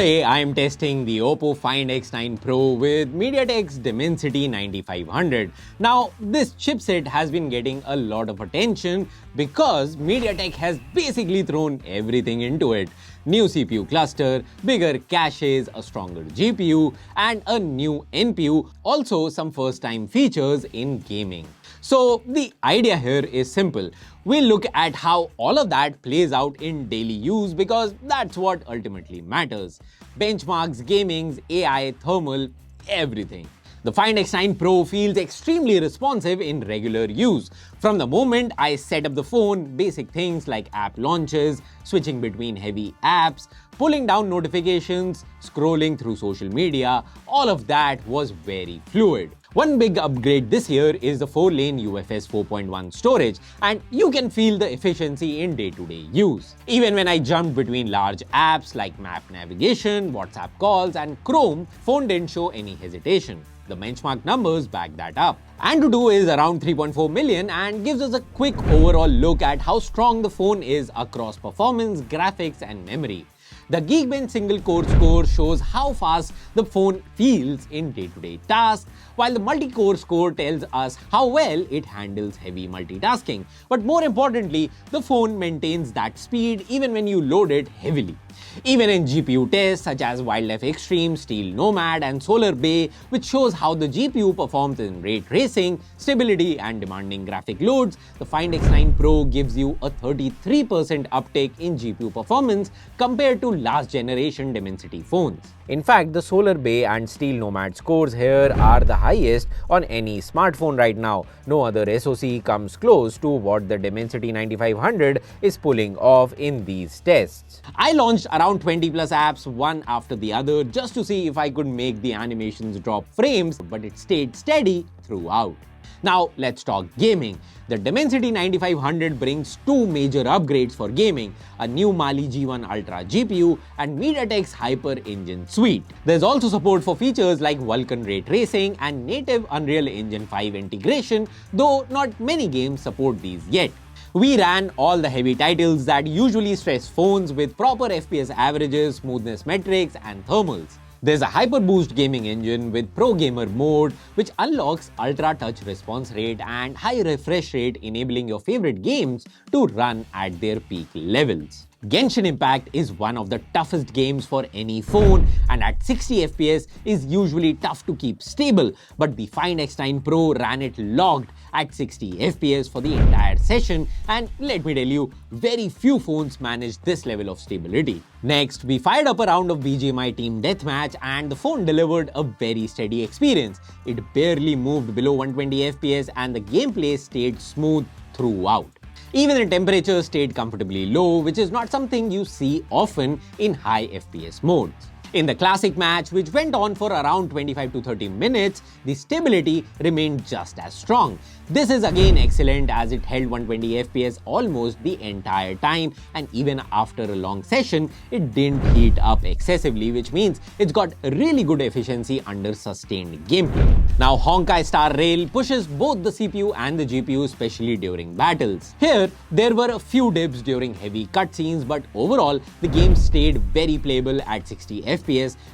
Today I am testing the Oppo Find X9 Pro with MediaTek's Dimensity 9500. Now this chipset has been getting a lot of attention because MediaTek has basically thrown everything into it. New CPU cluster, bigger caches, a stronger GPU and a new NPU, also some first time features in gaming. So the idea here is simple. We'll look at how all of that plays out in daily use because that's what ultimately matters. Benchmarks, gamings, AI, thermal, everything. The Find X9 Pro feels extremely responsive in regular use. From the moment I set up the phone, basic things like app launches, switching between heavy apps, pulling down notifications, scrolling through social media, all of that was very fluid. One big upgrade this year is the 4-lane UFS 4.1 storage, and you can feel the efficiency in day-to-day use. Even when I jumped between large apps like map navigation, WhatsApp calls and Chrome, phone didn't show any hesitation. The benchmark numbers back that up. AnTuTu is around 3.4 million and gives us a quick overall look at how strong the phone is across performance, graphics and memory. The Geekbench single-core score shows how fast the phone feels in day-to-day tasks, while the multi-core score tells us how well it handles heavy multitasking. But more importantly, the phone maintains that speed even when you load it heavily. Even in GPU tests such as Wildlife Extreme, Steel Nomad and Solar Bay, which shows how the GPU performs in ray tracing, stability and demanding graphic loads, the Find X9 Pro gives you a 33% uptake in GPU performance compared to last generation Dimensity phones. In fact, the Solar Bay and Steel Nomad scores here are the highest on any smartphone right now. No other SoC comes close to what the Dimensity 9500 is pulling off in these tests. I launched around 20 plus apps one after the other just to see if I could make the animations drop frames, but it stayed steady throughout. Now let's talk gaming. The Dimensity 9500 brings two major upgrades for gaming, a new Mali G1 Ultra GPU and MediaTek's Hyper Engine suite. There's also support for features like Vulkan ray tracing and native Unreal Engine 5 integration, though not many games support these yet. We ran all the heavy titles that usually stress phones with proper FPS averages, smoothness metrics and thermals. There's a Hyper Boost gaming engine with Pro Gamer mode, which unlocks ultra touch response rate and high refresh rate, enabling your favorite games to run at their peak levels. Genshin Impact is one of the toughest games for any phone and at 60 FPS is usually tough to keep stable, but the Find X9 Pro ran it locked at 60 FPS for the entire session, and let me tell you, very few phones manage this level of stability. Next, we fired up a round of BGMI Team Deathmatch and the phone delivered a very steady experience. It barely moved below 120 FPS and the gameplay stayed smooth throughout. Even the temperature stayed comfortably low, which is not something you see often in high FPS modes. In the classic match, which went on for around 25 to 30 minutes, the stability remained just as strong. This is again excellent as it held 120 FPS almost the entire time, and even after a long session, it didn't heat up excessively, which means it's got really good efficiency under sustained gameplay. Now Honkai Star Rail pushes both the CPU and the GPU, especially during battles. Here, there were a few dips during heavy cutscenes, but overall, the game stayed very playable at 60 FPS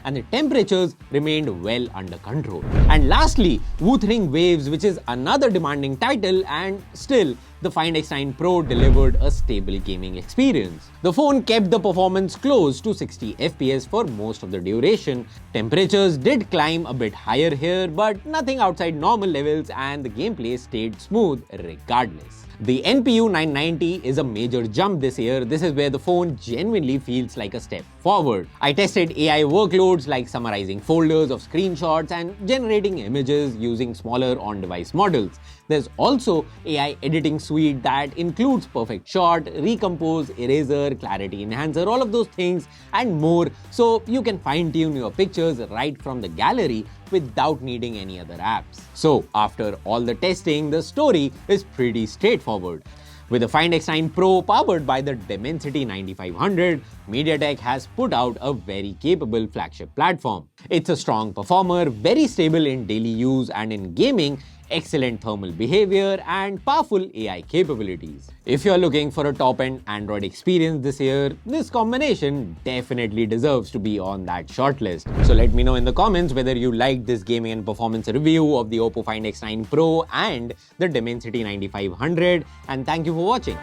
and the temperatures remained well under control. And lastly, Wuthering Waves, which is another demanding title, and still the Find X9 Pro delivered a stable gaming experience. The phone kept the performance close to 60 FPS for most of the duration. Temperatures did climb a bit higher here, but nothing outside normal levels, and the gameplay stayed smooth regardless. The NPU 990 is a major jump this year. This is where the phone genuinely feels like a step forward. I tested AI workloads like summarizing folders of screenshots and generating images using smaller on-device models. There's also AI editing suite that includes Perfect Shot, Recompose, Eraser, Clarity Enhancer, all of those things and more, so you can fine-tune your pictures right from the gallery without needing any other apps. So after all the testing, the story is pretty straightforward. With the Find X9 Pro powered by the Dimensity 9500, MediaTek has put out a very capable flagship platform. It's a strong performer, very stable in daily use and in gaming, excellent thermal behavior, and powerful AI capabilities. If you're looking for a top-end Android experience this year, this combination definitely deserves to be on that shortlist. So let me know in the comments whether you liked this gaming and performance review of the Oppo Find X9 Pro and the Dimensity 9500, and thank you for watching.